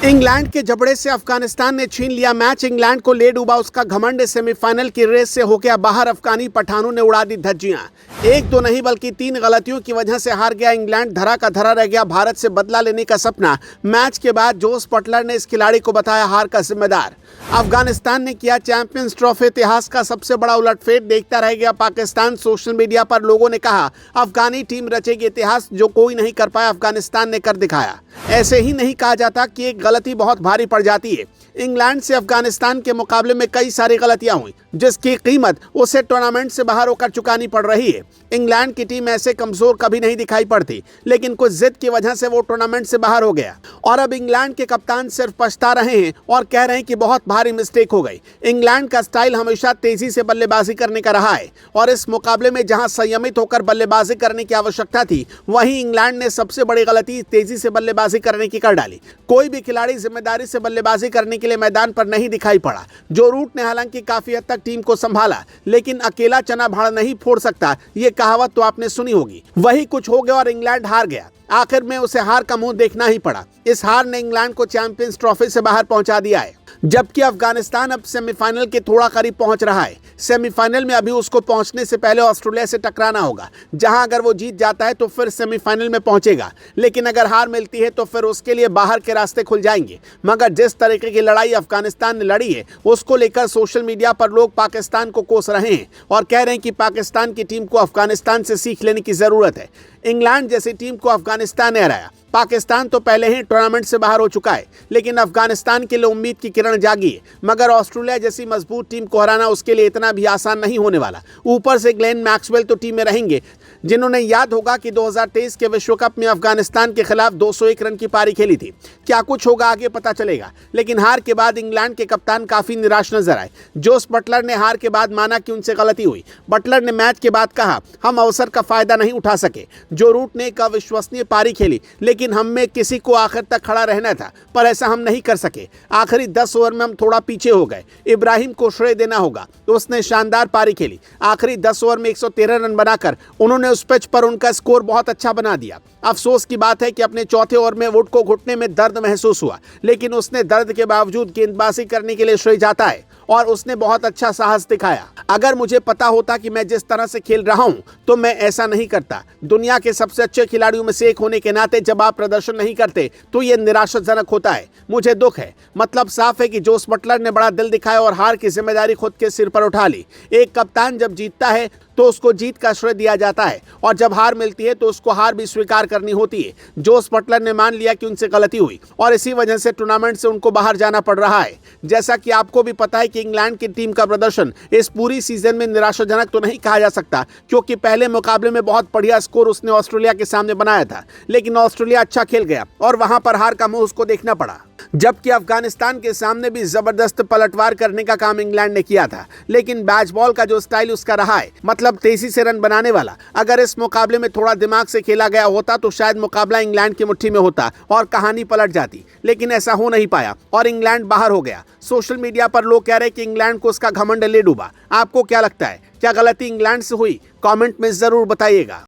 England के जबड़े से अफगानिस्तान ने छीन लिया मैच। इंग्लैंड को ले डूबा उसका घमंड। सेमीफाइनल की रेस से हो गया बाहर। अफगानी पठानों ने उड़ा दी धज्जियां। एक दो नहीं बल्कि 3 गलतियों की वजह से हार गया इंग्लैंड। धरा का धरा रह गया भारत से बदला लेने का सपना। मैच के बाद जोस बटलर ने इस खिलाड़ी को बताया हार का जिम्मेदार। अफगानिस्तान ने किया चैंपियंस ट्रॉफी इतिहास का सबसे बड़ा उलटफेर। देखता रह गया पाकिस्तान। सोशल मीडिया पर लोगों ने कहा अफगानी टीम रचेगी इतिहास। जो कोई नहीं कर पाया अफगानिस्तान ने कर दिखाया। ऐसे ही नहीं कहा जाता कि एक गलती बहुत भारी पड़ जाती है। इंग्लैंड से अफगानिस्तान के मुकाबले में कई सारी गलतियां हुई जिसकी कीमत उसे टूर्नामेंट से बाहर होकर चुकानी पड़ रही है। इंग्लैंड की टीम ऐसे कमजोर कभी नहीं दिखाई पड़ती, लेकिन कुछ जिद की वजह से वो टूर्नामेंट से बाहर हो गया और अब इंग्लैंड के कप्तान सिर्फ पछता रहे हैं और कह रहे हैं कि बहुत भारी मिस्टेक हो गई। इंग्लैंड का स्टाइल हमेशा तेजी से बल्लेबाजी करने का रहा है और इस मुकाबले में जहां संयमित होकर बल्लेबाजी करने की आवश्यकता थी, वहीं इंग्लैंड ने सबसे बड़ी गलती तेजी से बल्लेबाजी करने की कर डाली। कोई भी खिलाड़ी जिम्मेदारी से बल्लेबाजी करने के लिए मैदान पर नहीं दिखाई पड़ा। जो रूट ने हालांकि काफी हद तक टीम को संभाला, लेकिन अकेला चना भाड़ नहीं फोड़ सकता, ये कहावत तो आपने सुनी होगी। वही कुछ हो गया और इंग्लैंड हार गया। आखिर में उसे हार का मुंह देखना ही पड़ा। इस हार ने इंग्लैंड को चैंपियंस ट्रॉफी से बाहर पहुंचा दिया है, जबकि अफगानिस्तान अब सेमीफाइनल के थोड़ा करीब पहुंच रहा है। सेमीफाइनल में अभी उसको पहुंचने से पहले ऑस्ट्रेलिया से टकराना होगा, जहां अगर वो जीत जाता है तो फिर सेमीफाइनल में पहुंचेगा, लेकिन अगर हार मिलती है तो फिर उसके लिए बाहर के रास्ते खुल जाएंगे। मगर जिस तरीके की लड़ाई अफगानिस्तान ने लड़ी है, उसको लेकर सोशल मीडिया पर लोग पाकिस्तान को कोस रहे हैं और कह रहे हैं कि पाकिस्तान की टीम को अफगानिस्तान से सीख लेने की जरूरत है। इंग्लैंड जैसी टीम को अफगानिस्तान ने हराया। पाकिस्तान तो पहले ही टूर्नामेंट से बाहर हो चुका है, लेकिन अफगानिस्तान के लिए उम्मीद की किरण जागी है। मगर ऑस्ट्रेलिया जैसी मजबूत टीम को हराना उसके लिए इतना भी आसान नहीं होने वाला। ऊपर से ग्लेन मैक्सवेल तो टीम में रहेंगे, जिन्होंने याद होगा कि 2023 के विश्व कप में अफगानिस्तान के खिलाफ 201 रन की पारी खेली थी। क्या कुछ होगा आगे पता चलेगा, लेकिन हार के बाद इंग्लैंड के कप्तान काफी निराश नजर आए। जोस बटलर ने हार के बाद माना कि उनसे गलती हुई। बटलर ने मैच के बाद कहा, हम अवसर का फायदा नहीं उठा सके। जो रूट ने एक अविश्वसनीय पारी खेली, लेकिन हम में किसी को आखिर तक खड़ा रहना था, पर ऐसा हम नहीं कर सके। आखिरी 10 ओवर में हम थोड़ा पीछे हो गए। इब्राहिम को श्रेय देना होगा, तो उसने शानदार पारी खेली। आखिरी 10 ओवर में 113 रन बनाकर उन्होंने उस पिच पर उनका स्कोर बहुत अच्छा बना दिया। अफसोस की बात है कि अपने चौथे ओवर में वुड को घुटने में दर्द महसूस हुआ, लेकिन उसने दर्द के बावजूद गेंदबाजी करने के लिए श्रेय जाता है और उसने बहुत अच्छा साहस दिखाया। अगर मुझे पता होता कि मैं जिस तरह से खेल रहा हूं, तो मैं ऐसा नहीं करता। दुनिया के सबसे अच्छे खिलाड़ियों में से एक होने के नाते जब आप प्रदर्शन नहीं करते तो यह निराशाजनक होता है। मुझे दुख है। मतलब साफ है कि जोस बटलर ने बड़ा दिल दिखाया और हार की जिम्मेदारी खुद के सिर पर उठा ली। एक कप्तान जब जीतता है तो उसको जीत का श्रेय दिया जाता है और जब हार मिलती है तो उसको हार भी स्वीकार करनी होती है। जोस बटलर ने मान लिया कि उनसे गलती हुई और इसी वजह से टूर्नामेंट से उनको बाहर जाना पड़ रहा है। जैसा कि आपको भी पता है कि इंग्लैंड की टीम का प्रदर्शन इस पूरी सीजन में निराशाजनक तो नहीं कहा जा सकता, क्योंकि पहले मुकाबले में बहुत बढ़िया स्कोर उसने ऑस्ट्रेलिया के सामने बनाया था, लेकिन ऑस्ट्रेलिया अच्छा खेल गया और वहां पर हार का मुंह उसको देखना पड़ा। जबकि अफगानिस्तान के सामने भी जबरदस्त पलटवार करने का काम इंग्लैंड ने किया था, लेकिन बैच बॉल का जो स्टाइल उसका रहा है, मतलब तेजी से रन बनाने वाला, अगर इस मुकाबले में थोड़ा दिमाग से खेला गया होता तो शायद मुकाबला इंग्लैंड की मुट्ठी में होता और कहानी पलट जाती, लेकिन ऐसा हो नहीं पाया और इंग्लैंड बाहर हो गया। सोशल मीडिया पर लोग कह रहे हैं कि इंग्लैंड को उसका घमंड ले डूबा। आपको क्या लगता है, क्या गलती इंग्लैंड से हुई? कमेंट में जरूर बताइएगा।